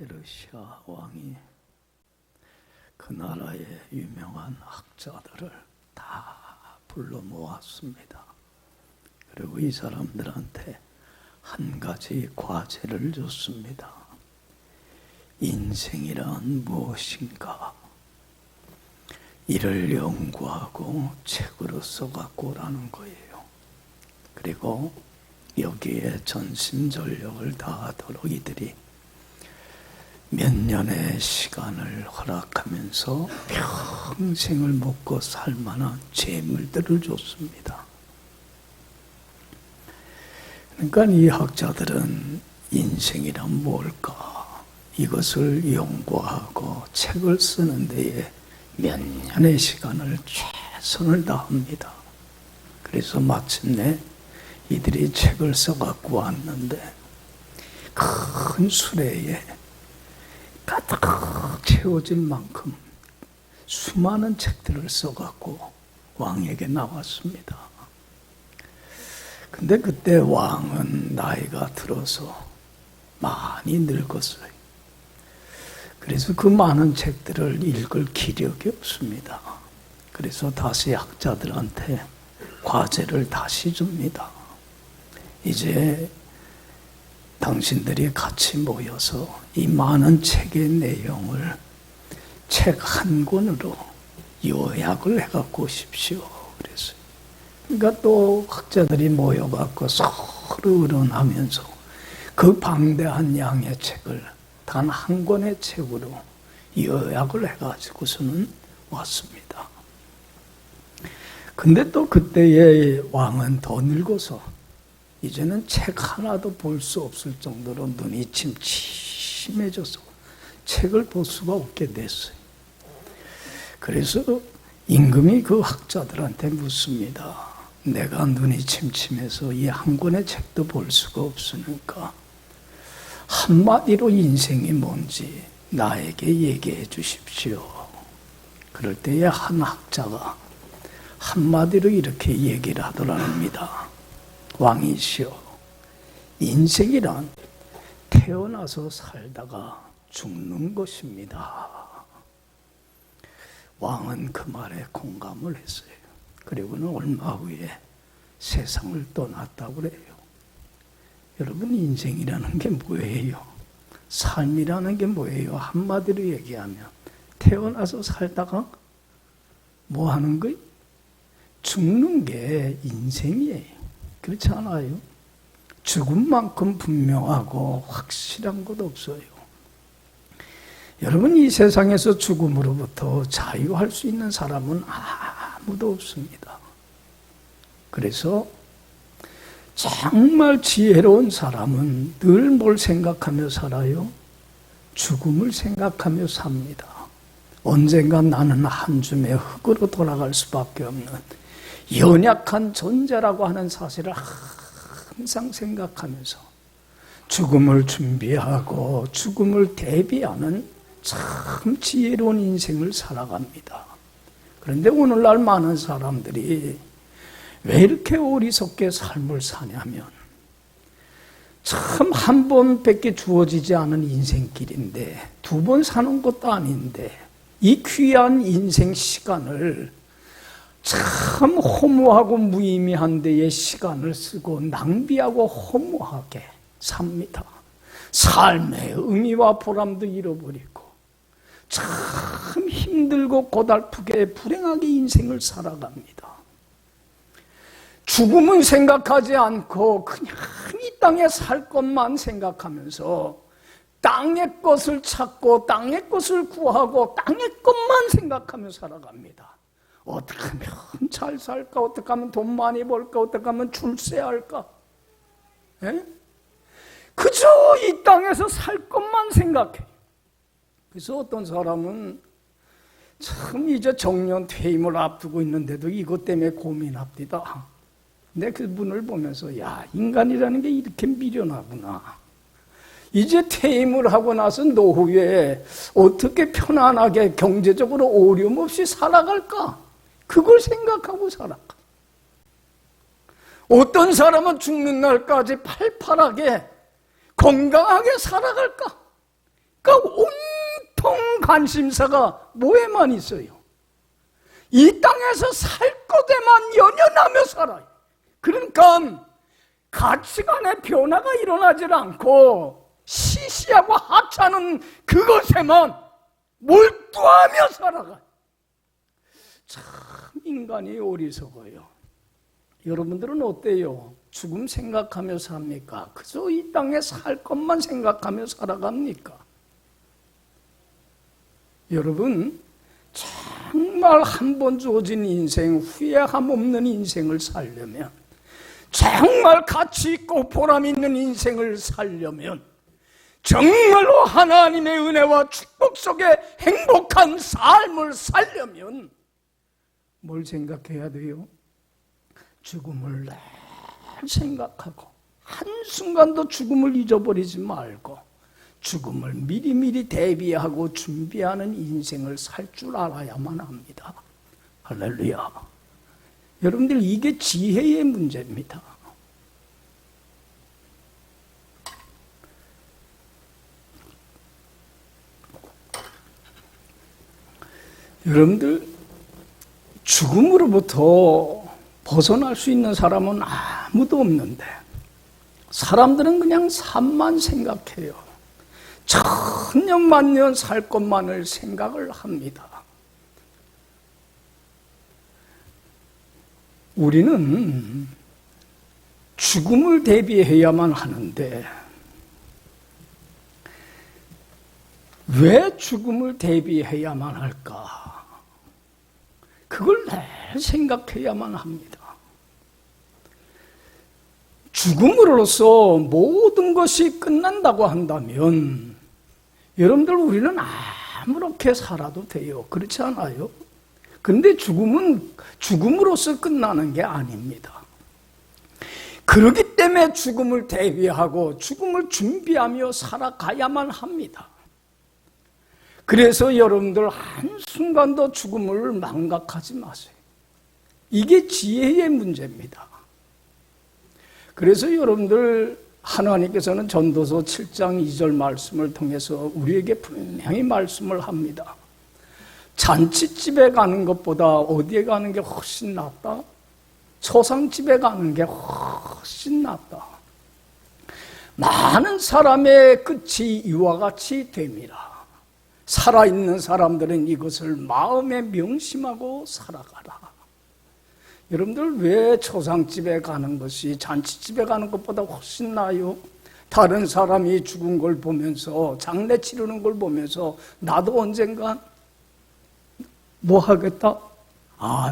페르시아 왕이 그 나라의 유명한 학자들을 다 불러 모았습니다. 그리고 이 사람들한테 한 가지 과제를 줬습니다. 인생이란 무엇인가? 이를 연구하고 책으로 써갖고 오라는 거예요. 그리고 여기에 전심전력을 다하도록 이들이 몇 년의 시간을 허락하면서 평생을 먹고 살 만한 재물들을 줬습니다. 그러니까 이 학자들은 인생이란 뭘까? 이것을 연구하고 책을 쓰는 데에 몇 년의 시간을 최선을 다합니다. 그래서 마침내 이들이 책을 써갖고 왔는데 큰 수레에 가득 채워질 만큼 수많은 책들을 써갖고 왕에게 나왔습니다. 근데 그때 왕은 나이가 들어서 많이 늙었어요. 그래서 그 많은 책들을 읽을 기력이 없습니다. 그래서 다시 학자들한테 과제를 다시 줍니다. 이제 당신들이 같이 모여서 이 많은 책의 내용을 책 한 권으로 요약을 해갖고 오십시오. 그랬어요. 그러니까 또 학자들이 모여갖고 서로 의논하면서 그 방대한 양의 책을 단 한 권의 책으로 요약을 해가지고서는 왔습니다. 근데 또 그때의 왕은 더 늙어서 이제는 책 하나도 볼 수 없을 정도로 눈이 침침해져서 책을 볼 수가 없게 됐어요. 그래서 임금이 그 학자들한테 묻습니다. 내가 눈이 침침해서 이 한 권의 책도 볼 수가 없으니까 한마디로 인생이 뭔지 나에게 얘기해 주십시오. 그럴 때에 한 학자가 한마디로 이렇게 얘기를 하더랍니다. 왕이시여, 인생이란 태어나서 살다가 죽는 것입니다. 왕은 그 말에 공감을 했어요. 그리고는 얼마 후에 세상을 떠났다고 그래요. 여러분, 인생이라는 게 뭐예요? 삶이라는 게 뭐예요? 한마디로 얘기하면 태어나서 살다가 뭐 하는 거예요? 죽는 게 인생이에요. 그렇지 않아요? 죽음만큼 분명하고 확실한 것 없어요. 여러분, 이 세상에서 죽음으로부터 자유할 수 있는 사람은 아무도 없습니다. 그래서 정말 지혜로운 사람은 늘 뭘 생각하며 살아요? 죽음을 생각하며 삽니다. 언젠가 나는 한 줌의 흙으로 돌아갈 수밖에 없는 연약한 존재라고 하는 사실을 항상 생각하면서 죽음을 준비하고 죽음을 대비하는 참 지혜로운 인생을 살아갑니다. 그런데 오늘날 많은 사람들이 왜 이렇게 어리석게 삶을 사냐면 참 한 번밖에 주어지지 않은 인생길인데 두 번 사는 것도 아닌데 이 귀한 인생 시간을 참 허무하고 무의미한 데에 시간을 쓰고 낭비하고 허무하게 삽니다. 삶의 의미와 보람도 잃어버리고 참 힘들고 고달프게 불행하게 인생을 살아갑니다. 죽음은 생각하지 않고 그냥 이 땅에 살 것만 생각하면서 땅의 것을 찾고 땅의 것을 구하고 땅의 것만 생각하며 살아갑니다. 어떻게 하면 잘 살까? 어떻게 하면 돈 많이 벌까? 어떻게 하면 출세할까? 에? 그저 이 땅에서 살 것만 생각해요. 그래서 어떤 사람은 참 이제 정년 퇴임을 앞두고 있는데도 이것 때문에 고민합니다. 근데 그분을 보면서 야, 인간이라는 게 이렇게 미련하구나. 이제 퇴임을 하고 나서 노후에 어떻게 편안하게 경제적으로 어려움 없이 살아갈까? 그걸 생각하고 살아가. 어떤 사람은 죽는 날까지 팔팔하게 건강하게 살아갈까? 그러니까 온통 관심사가 뭐에만 있어요? 이 땅에서 살 것에만 연연하며 살아요. 그러니까 가치관의 변화가 일어나질 않고 시시하고 하찮은 그것에만 몰두하며 살아가요. 참 인간이 어리석어요. 여러분들은 어때요? 죽음 생각하며 삽니까? 그저 이 땅에 살 것만 생각하며 살아갑니까? 여러분, 정말 한 번 주어진 인생, 후회함 없는 인생을 살려면, 정말 가치 있고 보람 있는 인생을 살려면, 정말로 하나님의 은혜와 축복 속에 행복한 삶을 살려면 뭘 생각해야 돼요? 죽음을 늘 생각하고 한순간도 죽음을 잊어버리지 말고 죽음을 미리미리 대비하고 준비하는 인생을 살 줄 알아야만 합니다. 할렐루야. 여러분들, 이게 지혜의 문제입니다. 여러분들, 죽음으로부터 벗어날 수 있는 사람은 아무도 없는데 사람들은 그냥 삶만 생각해요. 천년 만년 살 것만을 생각을 합니다. 우리는 죽음을 대비해야만 하는데 왜 죽음을 대비해야만 할까? 그걸 늘 생각해야만 합니다. 죽음으로써 모든 것이 끝난다고 한다면 여러분들, 우리는 아무렇게 살아도 돼요. 그렇지 않아요? 근데 죽음은 죽음으로써 끝나는 게 아닙니다. 그렇기 때문에 죽음을 대비하고 죽음을 준비하며 살아가야만 합니다. 그래서 여러분들, 한순간도 죽음을 망각하지 마세요. 이게 지혜의 문제입니다. 그래서 여러분들, 하나님께서는 전도서 7장 2절 말씀을 통해서 우리에게 분명히 말씀을 합니다. 잔치집에 가는 것보다 어디에 가는 게 훨씬 낫다? 초상집에 가는 게 훨씬 낫다. 많은 사람의 끝이 이와 같이 됩니다. 살아있는 사람들은 이것을 마음에 명심하고 살아가라. 여러분들, 왜 초상집에 가는 것이 잔치집에 가는 것보다 훨씬 나아요? 다른 사람이 죽은 걸 보면서, 장례 치르는 걸 보면서 나도 언젠간 뭐 하겠다?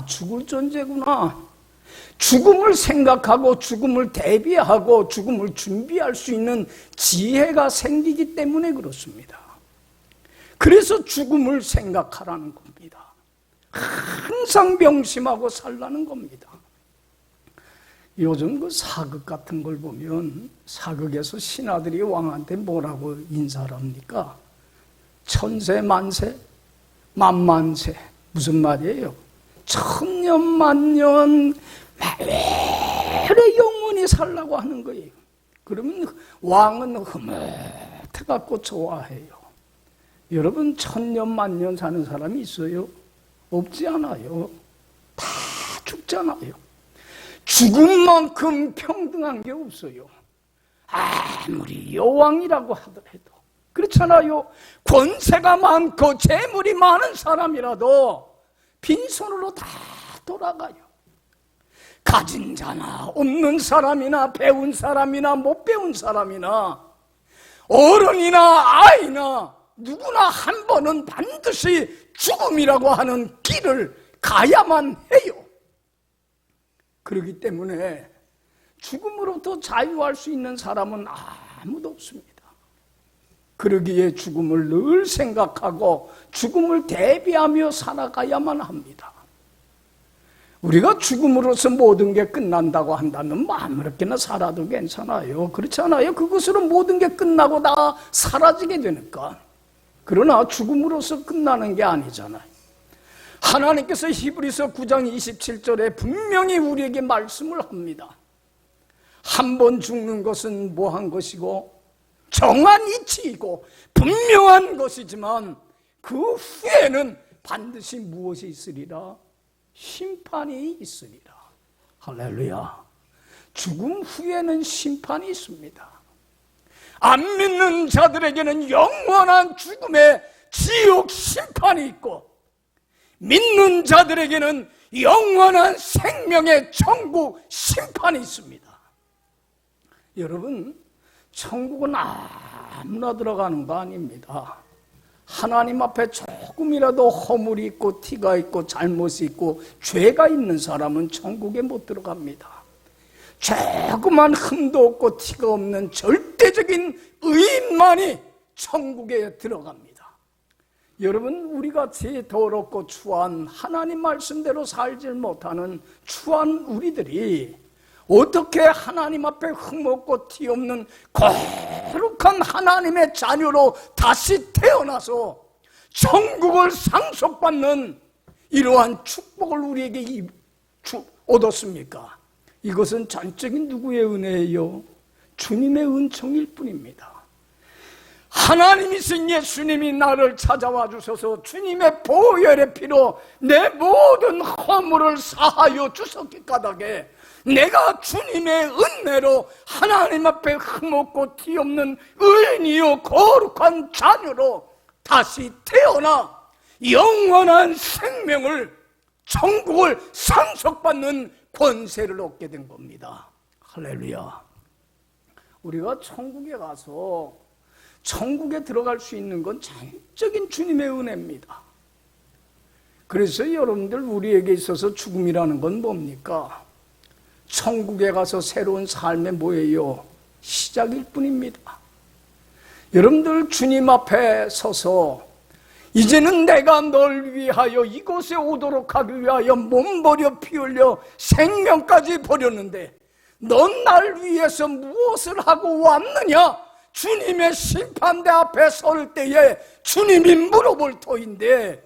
죽을 존재구나. 죽음을 생각하고 죽음을 대비하고 죽음을 준비할 수 있는 지혜가 생기기 때문에 그렇습니다. 그래서 죽음을 생각하라는 겁니다. 항상 명심하고 살라는 겁니다. 요즘 그 사극 같은 걸 보면 사극에서 신하들이 왕한테 뭐라고 인사를 합니까? 천세 만세 만만세. 무슨 말이에요? 천년만년 영원히 살라고 하는 거예요. 그러면 왕은 흐뭇해갖고 좋아해요. 여러분, 천년만년 사는 사람이 있어요? 없지 않아요. 다 죽잖아요. 죽음만큼 평등한 게 없어요. 아무리 여왕이라고 하더라도. 그렇잖아요. 권세가 많고 재물이 많은 사람이라도 빈손으로 다 돌아가요. 가진 자나 없는 사람이나 배운 사람이나 못 배운 사람이나 어른이나 아이나 누구나 한 번은 반드시 죽음이라고 하는 길을 가야만 해요. 그렇기 때문에 죽음으로부터 자유할 수 있는 사람은 아무도 없습니다. 그러기에 죽음을 늘 생각하고 죽음을 대비하며 살아가야만 합니다. 우리가 죽음으로서 모든 게 끝난다고 한다면 뭐 아무렇게나 살아도 괜찮아요. 그렇지 않아요? 그것으로 모든 게 끝나고 다 사라지게 되니까. 그러나 죽음으로서 끝나는 게 아니잖아요. 하나님께서 히브리서 9장 27절에 분명히 우리에게 말씀을 합니다. 한 번 죽는 것은 뭐한 것이고 정한 이치이고 분명한 것이지만 그 후에는 반드시 무엇이 있으리라? 심판이 있으리라. 할렐루야. 죽음 후에는 심판이 있습니다. 안 믿는 자들에게는 영원한 죽음의 지옥 심판이 있고, 믿는 자들에게는 영원한 생명의 천국 심판이 있습니다. 여러분, 천국은 아무나 들어가는 거 아닙니다. 하나님 앞에 조금이라도 허물이 있고 티가 있고 잘못이 있고 죄가 있는 사람은 천국에 못 들어갑니다. 조그만 흠도 없고 티가 없는 절대적인 의인만이 천국에 들어갑니다. 여러분, 우리같이 더럽고 추한 하나님 말씀대로 살질 못하는 추한 우리들이 어떻게 하나님 앞에 흠없고 티 없는 거룩한 하나님의 자녀로 다시 태어나서 천국을 상속받는 이러한 축복을 우리에게 얻었습니까? 이것은 전적인 누구의 은혜예요? 주님의 은총일 뿐입니다. 하나님이신 예수님이 나를 찾아와 주셔서 주님의 보혈의 피로 내 모든 허물을 사하여 주셨기 까닭에 내가 주님의 은혜로 하나님 앞에 흠없고 티없는 의인이요 거룩한 자녀로 다시 태어나 영원한 생명을, 천국을 상속받는 권세를 얻게 된 겁니다. 할렐루야. 우리가 천국에 가서 천국에 들어갈 수 있는 건 전적인 주님의 은혜입니다. 그래서 여러분들, 우리에게 있어서 죽음이라는 건 뭡니까? 천국에 가서 새로운 삶의 뭐예요? 시작일 뿐입니다. 여러분들, 주님 앞에 서서 이제는 내가 널 위하여 이곳에 오도록 하기 위하여 몸 버려 피 흘려 생명까지 버렸는데 넌 날 위해서 무엇을 하고 왔느냐? 주님의 심판대 앞에 설 때에 주님이 물어볼 터인데,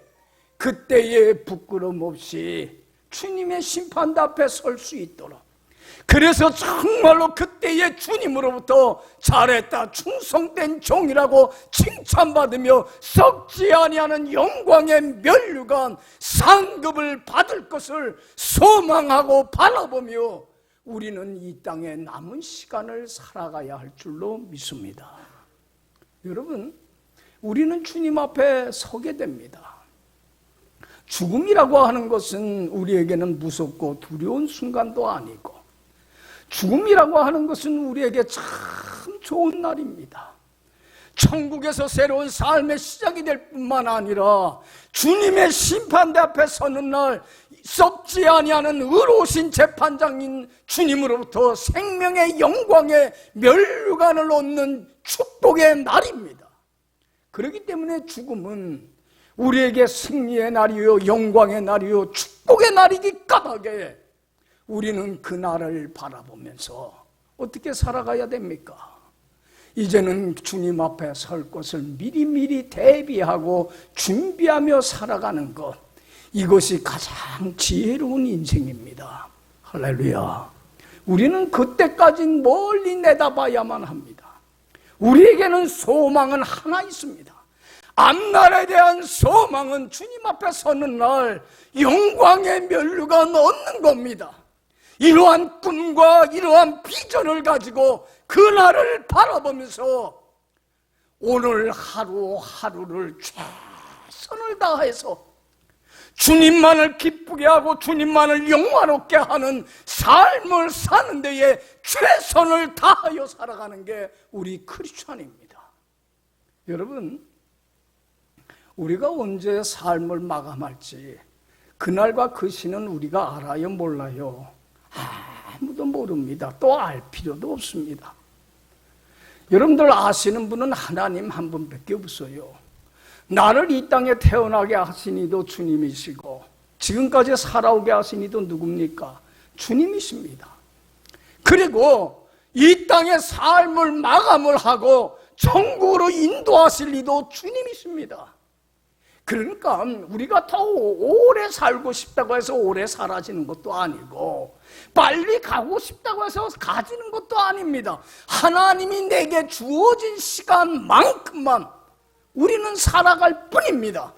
그때에 부끄럼 없이 주님의 심판대 앞에 설 수 있도록, 그래서 정말로 그때에 주님으로부터 잘했다, 충성된 종이라고 칭찬받으며 썩지 아니하는 영광의 면류관 상급을 받을 것을 소망하고 바라보며 우리는 이 땅에 남은 시간을 살아가야 할 줄로 믿습니다. 여러분, 우리는 주님 앞에 서게 됩니다. 죽음이라고 하는 것은 우리에게는 무섭고 두려운 순간도 아니고, 죽음이라고 하는 것은 우리에게 참 좋은 날입니다. 천국에서 새로운 삶의 시작이 될 뿐만 아니라 주님의 심판대 앞에 서는 날 썩지 아니하는 의로우신 재판장인 주님으로부터 생명의 영광의 면류관을 얻는 축복의 날입니다. 그렇기 때문에 죽음은 우리에게 승리의 날이요 영광의 날이요 축복의 날이기 까닭에 우리는 그 날을 바라보면서 어떻게 살아가야 됩니까? 이제는 주님 앞에 설 것을 미리미리 대비하고 준비하며 살아가는 것, 이것이 가장 지혜로운 인생입니다. 할렐루야. 우리는 그때까지는 멀리 내다봐야만 합니다. 우리에게는 소망은 하나 있습니다. 앞날에 대한 소망은 주님 앞에 서는 날 영광의 면류관 얻는 겁니다. 이러한 꿈과 이러한 비전을 가지고 그 날을 바라보면서 오늘 하루하루를 최선을 다해서 주님만을 기쁘게 하고 주님만을 영화롭게 하는 삶을 사는 데에 최선을 다하여 살아가는 게 우리 크리스찬입니다. 여러분, 우리가 언제 삶을 마감할지 그날과 그 시는 우리가 알아요, 몰라요? 아무도 모릅니다. 또 알 필요도 없습니다. 여러분들 아시는 분은 하나님 한 분밖에 없어요. 나를 이 땅에 태어나게 하신 이도 주님이시고 지금까지 살아오게 하신 이도 누굽니까? 주님이십니다. 그리고 이 땅의 삶을 마감을 하고 천국으로 인도하실 이도 주님이십니다. 그러니까 우리가 더 오래 살고 싶다고 해서 오래 사라지는 것도 아니고 빨리 가고 싶다고 해서 가지는 것도 아닙니다. 하나님이 내게 주어진 시간만큼만 우리는 살아갈 뿐입니다.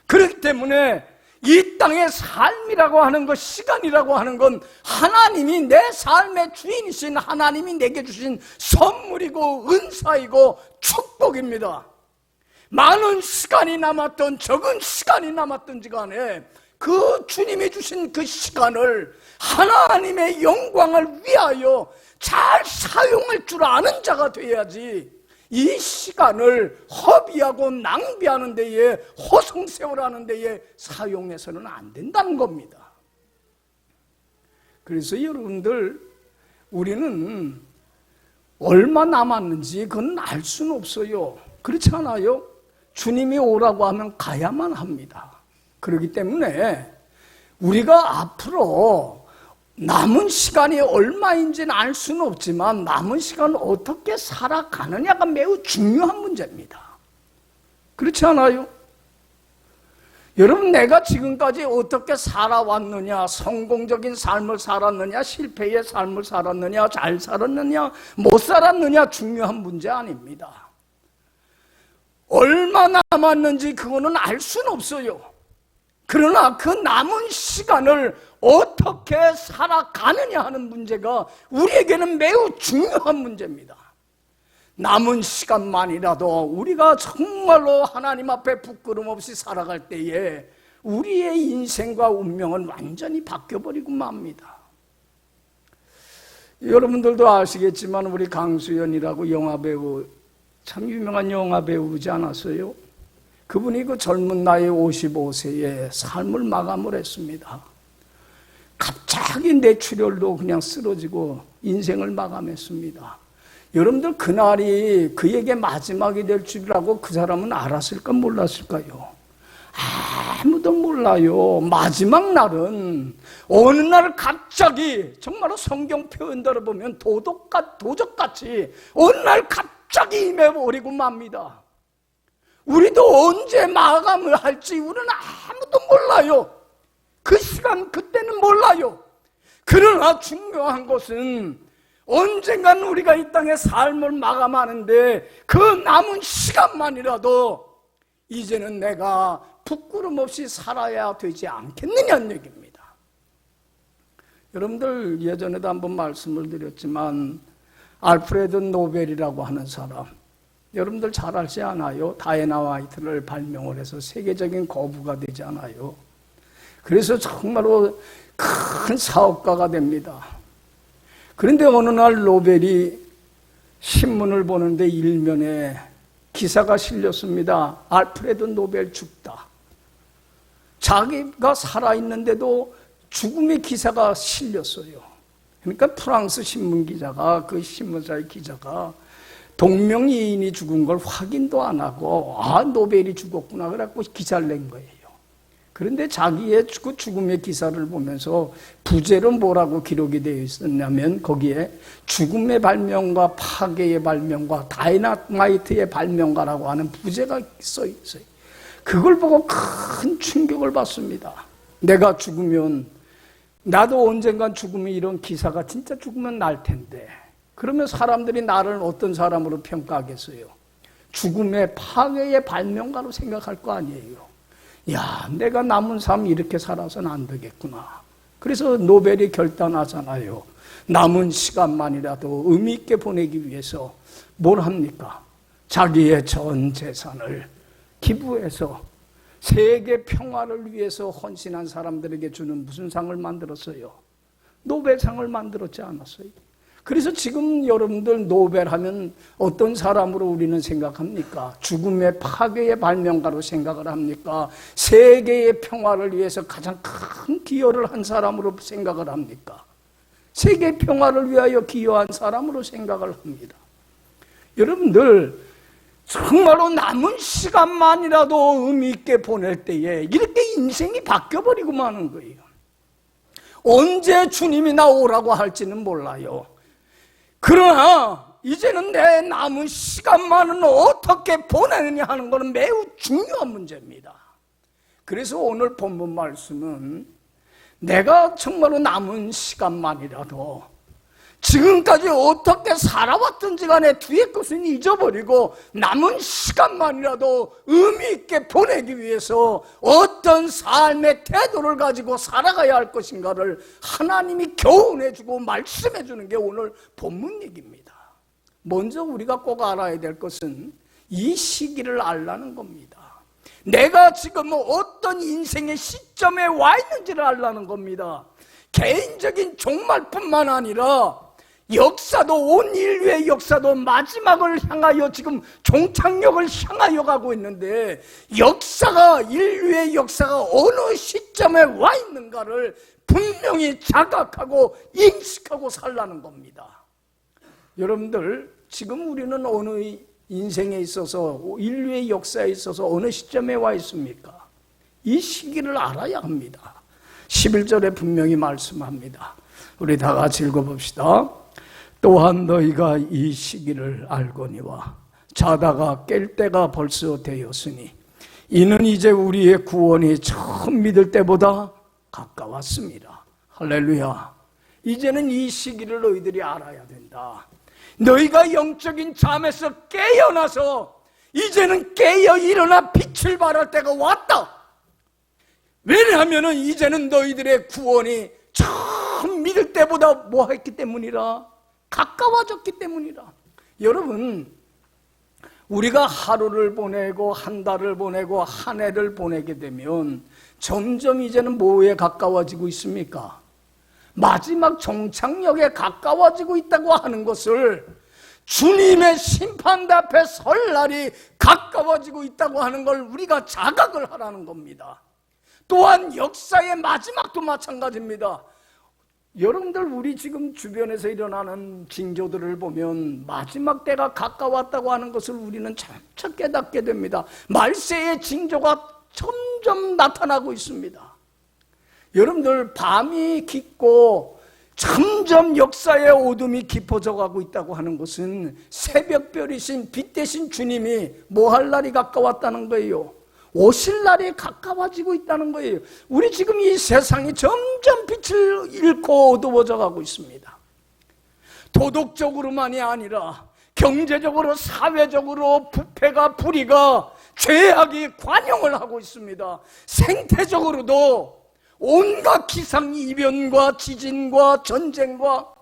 그렇기 때문에 이 땅의 삶이라고 하는 것, 시간이라고 하는 건 하나님이 내 삶의 주인이신 하나님이 내게 주신 선물이고 은사이고 축복입니다. 많은 시간이 남았던 적은 시간이 남았던지 간에 그 주님이 주신 그 시간을 하나님의 영광을 위하여 잘 사용할 줄 아는 자가 돼야지 이 시간을 허비하고 낭비하는 데에 허송세월하는 데에 사용해서는 안 된다는 겁니다. 그래서 여러분들 우리는 얼마 남았는지 그건 알 수는 없어요. 그렇지 않아요? 주님이 오라고 하면 가야만 합니다. 그렇기 때문에 우리가 앞으로 남은 시간이 얼마인지는 알 수는 없지만 남은 시간을 어떻게 살아가느냐가 매우 중요한 문제입니다. 그렇지 않아요? 여러분, 내가 지금까지 어떻게 살아왔느냐, 성공적인 삶을 살았느냐, 실패의 삶을 살았느냐, 잘 살았느냐, 못 살았느냐 중요한 문제 아닙니다. 얼마 남았는지 그거는 알 수는 없어요. 그러나 그 남은 시간을 어떻게 살아가느냐 하는 문제가 우리에게는 매우 중요한 문제입니다. 남은 시간만이라도 우리가 정말로 하나님 앞에 부끄럼 없이 살아갈 때에 우리의 인생과 운명은 완전히 바뀌어버리고 맙니다. 여러분들도 아시겠지만 우리 강수연이라고 영화배우, 참 유명한 영화배우지 않았어요? 그분이 그 젊은 나이 55세에 삶을 마감을 했습니다. 갑자기 뇌출혈로 그냥 쓰러지고 인생을 마감했습니다. 여러분들 그날이 그에게 마지막이 될 줄이라고 그 사람은 알았을까 몰랐을까요? 아무도 몰라요. 마지막 날은 어느 날 갑자기 정말로 성경 표현대로 보면 도적같이 어느 날 갑자기 임해버리고 맙니다. 우리도 언제 마감을 할지 우리는 아무도 몰라요. 그 시간 그때는 몰라요. 그러나 중요한 것은 언젠간 우리가 이 땅의 삶을 마감하는데 그 남은 시간만이라도 이제는 내가 부끄럼 없이 살아야 되지 않겠느냐는 얘기입니다. 여러분들 예전에도 한번 말씀을 드렸지만 알프레드 노벨이라고 하는 사람, 여러분들 잘 알지 않아요? 다이애나 화이트를 발명을 해서 세계적인 거부가 되지 않아요? 그래서 정말로 큰 사업가가 됩니다. 그런데 어느 날 노벨이 신문을 보는데 일면에 기사가 실렸습니다. 알프레드 노벨 죽다. 자기가 살아있는데도 죽음의 기사가 실렸어요. 그러니까 프랑스 신문 기자가, 그 신문사의 기자가 동명이인이 죽은 걸 확인도 안 하고 노벨이 죽었구나 그래갖고 기사를 낸 거예요. 그런데 자기의 그 죽음의 기사를 보면서 부제로 뭐라고 기록이 되어 있었냐면 거기에 죽음의 발명가, 파괴의 발명가, 다이나마이트의 발명가라고 하는 부제가 써 있어요. 그걸 보고 큰 충격을 받습니다. 내가 죽으면 나도 언젠간 죽으면 이런 기사가 진짜 죽으면 날 텐데 그러면 사람들이 나를 어떤 사람으로 평가하겠어요? 죽음의 파괴의 발명가로 생각할 거 아니에요. 야, 내가 남은 삶 이렇게 살아서는 안 되겠구나. 그래서 노벨이 결단하잖아요. 남은 시간만이라도 의미 있게 보내기 위해서 뭘 합니까? 자기의 전 재산을 기부해서 세계 평화를 위해서 헌신한 사람들에게 주는 무슨 상을 만들었어요? 노벨상을 만들었지 않았어요? 그래서 지금 여러분들 노벨 하면 어떤 사람으로 우리는 생각합니까? 죽음의 파괴의 발명가로 생각을 합니까? 세계의 평화를 위해서 가장 큰 기여를 한 사람으로 생각을 합니까? 세계 평화를 위하여 기여한 사람으로 생각을 합니다. 여러분들 정말로 남은 시간만이라도 의미 있게 보낼 때에 이렇게 인생이 바뀌어버리고 마는 거예요. 언제 주님이 나오라고 할지는 몰라요. 그러나 이제는 내 남은 시간만은 어떻게 보내느냐 하는 것은 매우 중요한 문제입니다. 그래서 오늘 본문 말씀은 내가 정말로 남은 시간만이라도 지금까지 어떻게 살아왔든지 간에 뒤의 것은 잊어버리고 남은 시간만이라도 의미 있게 보내기 위해서 어떤 삶의 태도를 가지고 살아가야 할 것인가를 하나님이 교훈해주고 말씀해주는 게 오늘 본문 얘기입니다. 먼저 우리가 꼭 알아야 될 것은 이 시기를 알라는 겁니다. 내가 지금 어떤 인생의 시점에 와 있는지를 알라는 겁니다. 개인적인 종말뿐만 아니라 역사도, 온 인류의 역사도 마지막을 향하여 지금 종착역을 향하여 가고 있는데, 역사가, 인류의 역사가 어느 시점에 와 있는가를 분명히 자각하고 인식하고 살라는 겁니다. 여러분들, 지금 우리는 어느 인생에 있어서, 인류의 역사에 있어서 어느 시점에 와 있습니까? 이 시기를 알아야 합니다. 11절에 분명히 말씀합니다. 우리 다 같이 읽어봅시다. 또한 너희가 이 시기를 알거니와 자다가 깰 때가 벌써 되었으니 이는 이제 우리의 구원이 처음 믿을 때보다 가까웠습니다. 할렐루야. 이제는 이 시기를 너희들이 알아야 된다. 너희가 영적인 잠에서 깨어나서 이제는 깨어 일어나 빛을 발할 때가 왔다. 왜냐하면 이제는 너희들의 구원이 처음 믿을 때보다 뭐 했기 때문이라? 가까워졌기 때문이라. 여러분, 우리가 하루를 보내고 한 달을 보내고 한 해를 보내게 되면 점점 이제는 뭐에 가까워지고 있습니까? 마지막 종착역에 가까워지고 있다고 하는 것을, 주님의 심판 앞에 설 날이 가까워지고 있다고 하는 걸 우리가 자각을 하라는 겁니다. 또한 역사의 마지막도 마찬가지입니다. 여러분들, 우리 지금 주변에서 일어나는 징조들을 보면 마지막 때가 가까웠다고 하는 것을 우리는 점차 깨닫게 됩니다. 말세의 징조가 점점 나타나고 있습니다. 여러분들, 밤이 깊고 점점 역사의 어둠이 깊어져 가고 있다고 하는 것은 새벽별이신 빛 대신 주님이 뭐 할 날이 가까웠다는 거예요. 오실 날이 가까워지고 있다는 거예요. 우리 지금 이 세상이 점점 빛을 잃고 어두워져 가고 있습니다. 도덕적으로만이 아니라 경제적으로, 사회적으로 부패가, 불의가, 죄악이 관영을 하고 있습니다. 생태적으로도 온갖 기상이변과 지진과 전쟁과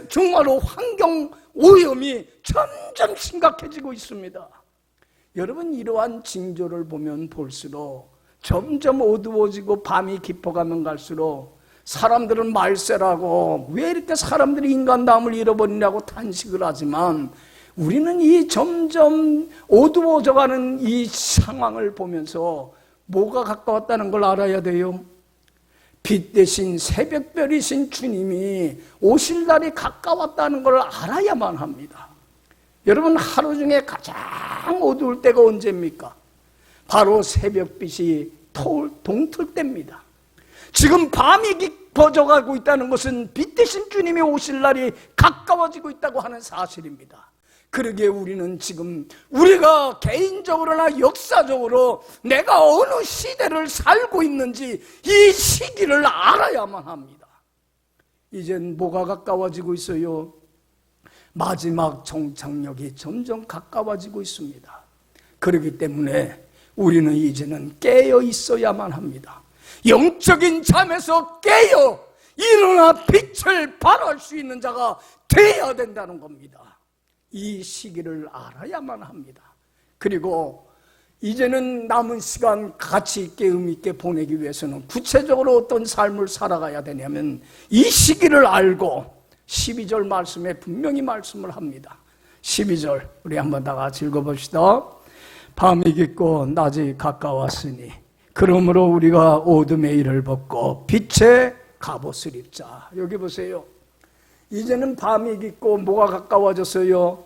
정말로 환경 오염이 점점 심각해지고 있습니다. 여러분, 이러한 징조를 보면 볼수록 점점 어두워지고 밤이 깊어가면 갈수록 사람들은 말세라고, 왜 이렇게 사람들이 인간다움을 잃어버리냐고 탄식을 하지만, 우리는 이 점점 어두워져가는 이 상황을 보면서 뭐가 가까웠다는 걸 알아야 돼요. 빛 대신 새벽별이신 주님이 오실 날이 가까웠다는 걸 알아야만 합니다. 여러분, 하루 중에 가장 어두울 때가 언제입니까? 바로 새벽빛이 동틀 때입니다. 지금 밤이 깊어져가고 있다는 것은 빛 대신 주님이 오실 날이 가까워지고 있다고 하는 사실입니다. 그러기에 우리는 지금 우리가 개인적으로나 역사적으로 내가 어느 시대를 살고 있는지 이 시기를 알아야만 합니다. 이젠 뭐가 가까워지고 있어요? 마지막 종착역이 점점 가까워지고 있습니다. 그렇기 때문에 우리는 이제는 깨어 있어야만 합니다. 영적인 잠에서 깨어 일어나 빛을 발할 수 있는 자가 되어야 된다는 겁니다. 이 시기를 알아야만 합니다. 그리고 이제는 남은 시간 가치 있게 의미 있게 보내기 위해서는 구체적으로 어떤 삶을 살아가야 되냐면 이 시기를 알고 12절 말씀에 분명히 말씀을 합니다. 12절 우리 한번 다 같이 읽어봅시다. 밤이 깊고 낮이 가까웠으니 그러므로 우리가 어둠의 일을 벗고 빛의 갑옷을 입자. 여기 보세요. 이제는 밤이 깊고 뭐가 가까워졌어요?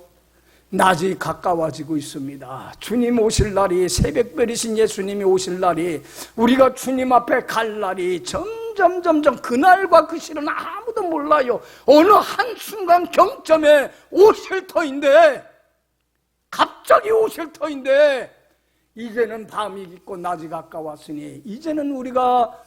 낮이 가까워지고 있습니다. 주님 오실 날이, 새벽별이신 예수님이 오실 날이, 우리가 주님 앞에 갈 날이 점점 그날과 그 시는 아무도 몰라요. 어느 한순간 경점에 오실 터인데, 갑자기 오실 터인데, 이제는 밤이 깊고 낮이 가까웠으니 이제는 우리가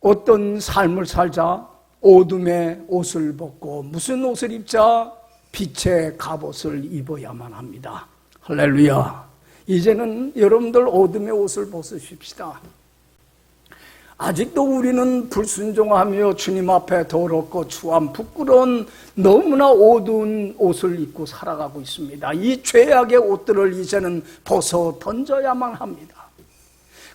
어떤 삶을 살자? 어둠의 옷을 벗고 무슨 옷을 입자? 빛의 갑옷을 입어야만 합니다. 할렐루야. 이제는 여러분들 어둠의 옷을 벗으십시다. 아직도 우리는 불순종하며 주님 앞에 더럽고 추한 부끄러운 너무나 어두운 옷을 입고 살아가고 있습니다. 이 죄악의 옷들을 이제는 벗어 던져야만 합니다.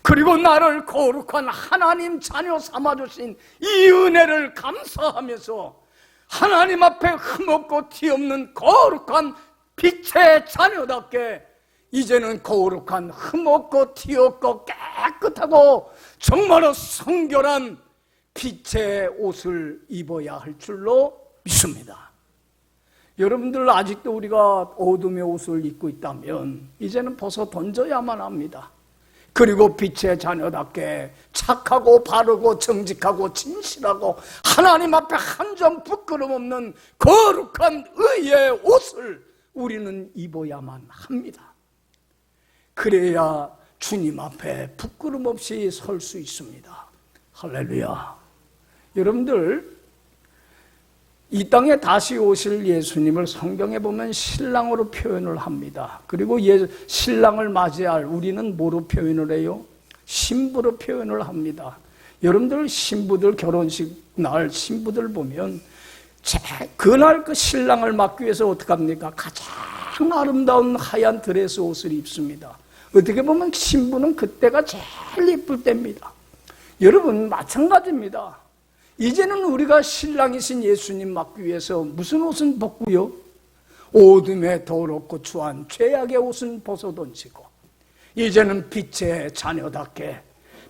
그리고 나를 거룩한 하나님 자녀 삼아주신 이 은혜를 감사하면서 하나님 앞에 흠없고 티없는 거룩한 빛의 자녀답게 이제는 거룩한 흠없고 티없고 깨끗하고 정말로 성결한 빛의 옷을 입어야 할 줄로 믿습니다. 여러분들 아직도 우리가 어둠의 옷을 입고 있다면 이제는 벗어 던져야만 합니다. 그리고 빛의 자녀답게 착하고 바르고 정직하고 진실하고 하나님 앞에 한 점 부끄럼 없는 거룩한 의의 옷을 우리는 입어야만 합니다. 그래야 주님 앞에 부끄럼 없이 설 수 있습니다. 할렐루야. 여러분들 이 땅에 다시 오실 예수님을 성경에 보면 신랑으로 표현을 합니다. 그리고 신랑을 맞이할 우리는 뭐로 표현을 해요? 신부로 표현을 합니다. 여러분들 신부들 결혼식 날 신부들 보면 그날 그 신랑을 맞기 위해서 어떻게 합니까? 가장 아름다운 하얀 드레스 옷을 입습니다. 어떻게 보면 신부는 그때가 제일 예쁠 때입니다. 여러분 마찬가지입니다. 이제는 우리가 신랑이신 예수님 맞기 위해서 무슨 옷은 벗고요? 어둠에 더럽고 추한 죄악의 옷은 벗어던지고 이제는 빛의 자녀답게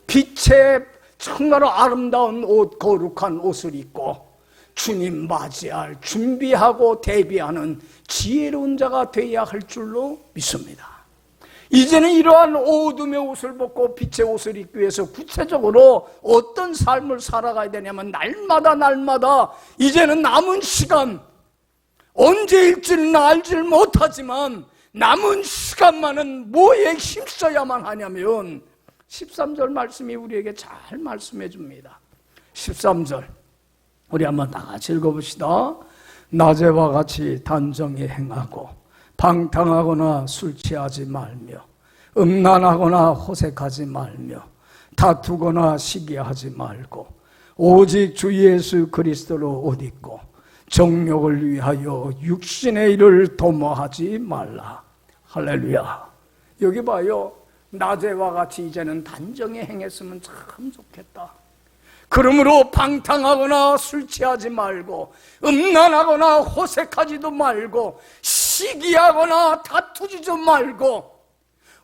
빛의 정말로 아름다운 옷, 거룩한 옷을 입고 주님 맞이할 준비하고 대비하는 지혜로운 자가 되어야 할 줄로 믿습니다. 이제는 이러한 어둠의 옷을 벗고 빛의 옷을 입기 위해서 구체적으로 어떤 삶을 살아가야 되냐면 날마다 이제는 남은 시간 언제일지는 알질 못하지만 남은 시간만은 뭐에 힘써야만 하냐면 13절 말씀이 우리에게 잘 말씀해 줍니다. 13절 우리 한번 다 같이 읽어봅시다. 낮에와 같이 단정히 행하고 방탕하거나 술 취하지 말며 음란하거나 호색하지 말며 다투거나 시기하지 말고 오직 주 예수 그리스도로 옷 입고 정욕을 위하여 육신의 일을 도모하지 말라. 할렐루야. 여기 봐요. 낮에와 같이 이제는 단정히 행했으면 참 좋겠다. 그러므로 방탕하거나 술 취하지 말고 음란하거나 호색하지도 말고 시기하거나 다투지도 말고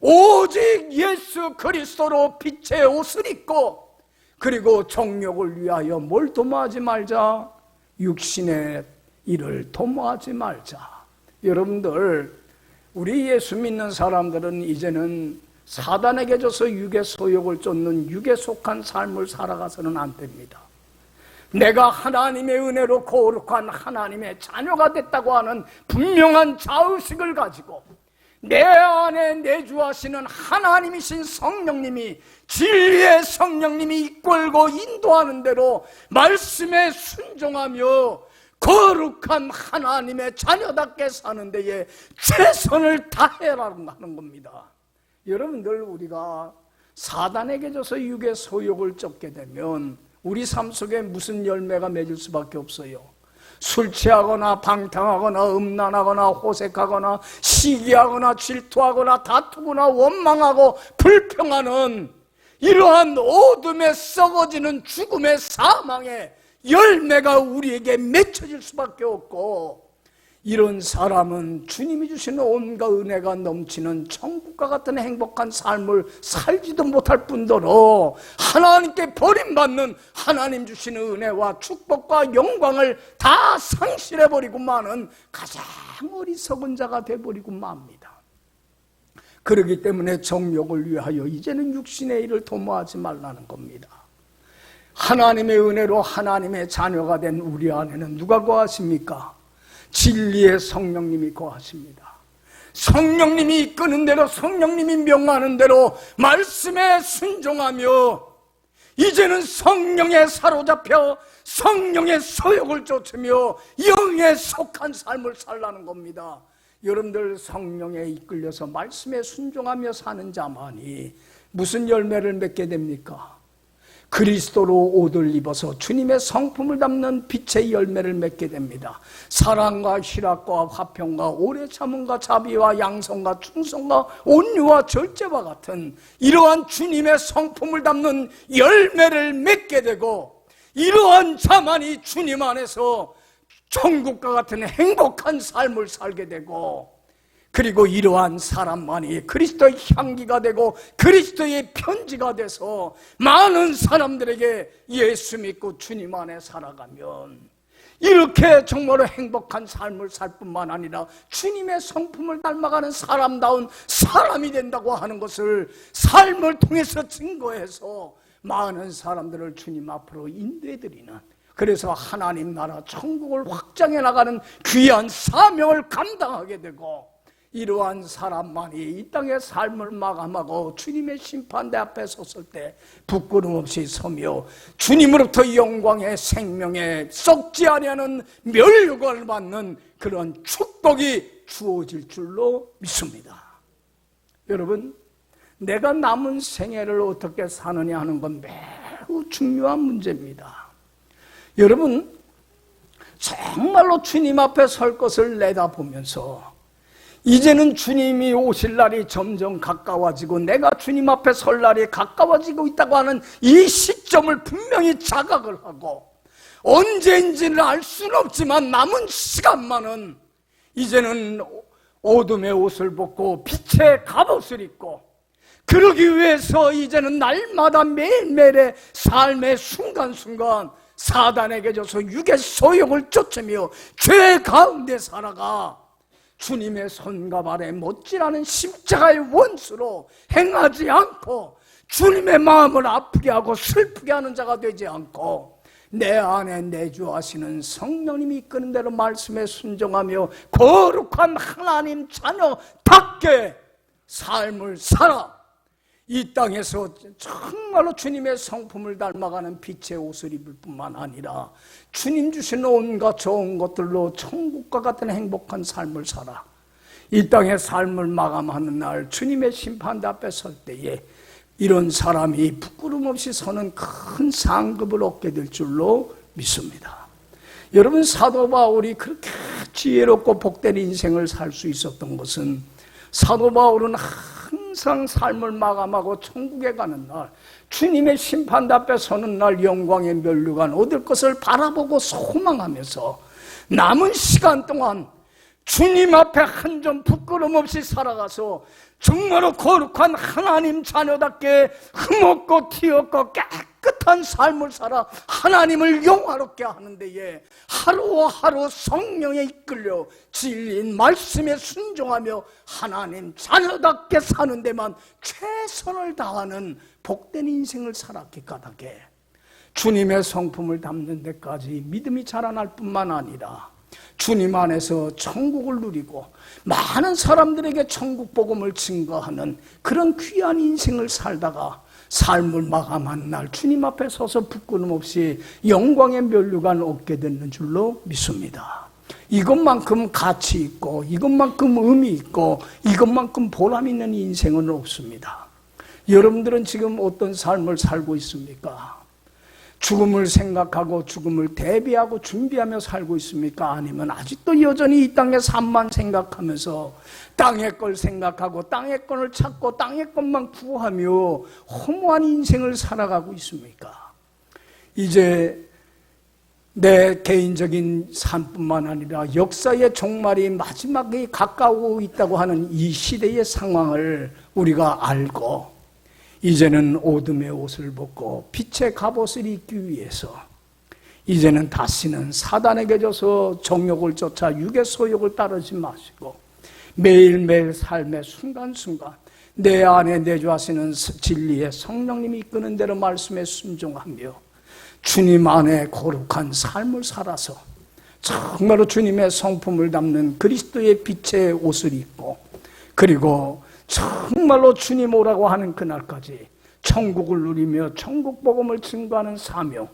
오직 예수 그리스도로 빛의 옷을 입고 그리고 정욕을 위하여 뭘 도모하지 말자? 육신의 일을 도모하지 말자. 여러분들 우리 예수 믿는 사람들은 이제는 사단에게 져서 육의 소욕을 쫓는 육에 속한 삶을 살아가서는 안 됩니다. 내가 하나님의 은혜로 거룩한 하나님의 자녀가 됐다고 하는 분명한 자의식을 가지고 내 안에 내주하시는 하나님이신 성령님이 진리의 성령님이 이끌고 인도하는 대로 말씀에 순종하며 거룩한 하나님의 자녀답게 사는 데에 최선을 다해라는 겁니다. 여러분들 우리가 사단에게 져서 육의 소욕을 쫓게 되면 우리 삶 속에 무슨 열매가 맺을 수밖에 없어요. 술 취하거나 방탕하거나 음란하거나 호색하거나 시기하거나 질투하거나 다투거나 원망하고 불평하는 이러한 어둠에 썩어지는 죽음의 사망의 열매가 우리에게 맺혀질 수밖에 없고 이런 사람은 주님이 주시는 온갖 은혜가 넘치는 천국과 같은 행복한 삶을 살지도 못할 뿐더러 하나님께 버림받는 하나님 주시는 은혜와 축복과 영광을 다 상실해버리고 마는 가장 어리석은 자가 돼버리고 맙니다. 그렇기 때문에 정욕을 위하여 이제는 육신의 일을 도모하지 말라는 겁니다. 하나님의 은혜로 하나님의 자녀가 된 우리 안에는 누가 거하십니까? 진리의 성령님이 거하십니다. 성령님이 이끄는 대로, 성령님이 명하는 대로 말씀에 순종하며 이제는 성령에 사로잡혀 성령의 소욕을 쫓으며 영에 속한 삶을 살라는 겁니다. 여러분들 성령에 이끌려서 말씀에 순종하며 사는 자만이 무슨 열매를 맺게 됩니까? 그리스도로 옷을 입어서 주님의 성품을 담는 빛의 열매를 맺게 됩니다. 사랑과 희락과 화평과 오래 참음과 자비와 양성과 충성과 온유와 절제와 같은 이러한 주님의 성품을 담는 열매를 맺게 되고, 이러한 자만이 주님 안에서 천국과 같은 행복한 삶을 살게 되고, 그리고 이러한 사람만이 그리스도의 향기가 되고 그리스도의 편지가 돼서 많은 사람들에게 예수 믿고 주님 안에 살아가면 이렇게 정말로 행복한 삶을 살 뿐만 아니라 주님의 성품을 닮아가는 사람다운 사람이 된다고 하는 것을 삶을 통해서 증거해서 많은 사람들을 주님 앞으로 인도해드리는, 그래서 하나님 나라 천국을 확장해 나가는 귀한 사명을 감당하게 되고, 이러한 사람만이 이 땅의 삶을 마감하고 주님의 심판대 앞에 섰을 때 부끄럼 없이 서며 주님으로부터 영광의 생명에 썩지 아니하는 면류관을 받는 그런 축복이 주어질 줄로 믿습니다. 여러분, 내가 남은 생애를 어떻게 사느냐 하는 건 매우 중요한 문제입니다. 여러분, 정말로 주님 앞에 설 것을 내다보면서 이제는 주님이 오실 날이 점점 가까워지고 내가 주님 앞에 설 날이 가까워지고 있다고 하는 이 시점을 분명히 자각을 하고, 언제인지는 알 수는 없지만 남은 시간만은 이제는 어둠의 옷을 벗고 빛의 갑옷을 입고, 그러기 위해서 이제는 날마다 매일매일의 삶의 순간순간 사단에게 져서 육의 소욕을 쫓으며 죄 가운데 살아가 주님의 손과 발에 못지라는 십자가의 원수로 행하지 않고 주님의 마음을 아프게 하고 슬프게 하는 자가 되지 않고 내 안에 내주하시는 성령님이 이끄는 대로 말씀에 순종하며 거룩한 하나님 자녀답게 삶을 살아 이 땅에서 정말로 주님의 성품을 닮아가는 빛의 옷을 입을 뿐만 아니라 주님 주시는 온갖 좋은 것들로 천국과 같은 행복한 삶을 살아 이 땅의 삶을 마감하는 날 주님의 심판대 앞에 설 때에 이런 사람이 부끄럼 없이 서는 큰 상급을 얻게 될 줄로 믿습니다. 여러분, 사도 바울이 그렇게 지혜롭고 복된 인생을 살 수 있었던 것은 사도 바울은 항상 삶을 마감하고 천국에 가는 날, 주님의 심판대 앞에 서는 날 영광의 면류관 얻을 것을 바라보고 소망하면서 남은 시간 동안 주님 앞에 한 점 부끄럼 없이 살아가서 정말로 거룩한 하나님 자녀답게 흠없고 티없고 깨끗한 삶을 살아 하나님을 영화롭게 하는 데에 하루하루 성령에 이끌려 진리인 말씀에 순종하며 하나님 자녀답게 사는 데만 최선을 다하는 복된 인생을 살았기 까닭에 주님의 성품을 담는 데까지 믿음이 자라날 뿐만 아니라 주님 안에서 천국을 누리고 많은 사람들에게 천국 복음을 증거하는 그런 귀한 인생을 살다가 삶을 마감한 날 주님 앞에 서서 부끄럼 없이 영광의 면류관을 얻게 되는 줄로 믿습니다. 이것만큼 가치 있고 이것만큼 의미 있고 이것만큼 보람 있는 인생은 없습니다. 여러분들은 지금 어떤 삶을 살고 있습니까? 죽음을 생각하고 죽음을 대비하고 준비하며 살고 있습니까? 아니면 아직도 여전히 이 땅의 삶만 생각하면서 땅의 걸 생각하고 땅의 것을 찾고 땅의 것만 구하며 허무한 인생을 살아가고 있습니까? 이제 내 개인적인 삶뿐만 아니라 역사의 종말이 마지막에 가까우고 있다고 하는 이 시대의 상황을 우리가 알고 이제는 어둠의 옷을 벗고 빛의 갑옷을 입기 위해서 이제는 다시는 사단에게 져서 정욕을 쫓아 육의 소욕을 따르지 마시고 매일매일 삶의 순간순간 내 안에 내주하시는 진리의 성령님이 이끄는 대로 말씀에 순종하며 주님 안에 거룩한 삶을 살아서 정말로 주님의 성품을 담는 그리스도의 빛의 옷을 입고 그리고 정말로 주님 오라고 하는 그날까지 천국을 누리며 천국 복음을 증거하는 사명,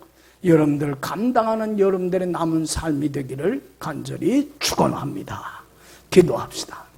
여러분들 감당하는 여러분들의 남은 삶이 되기를 간절히 축원합니다. 기도합시다.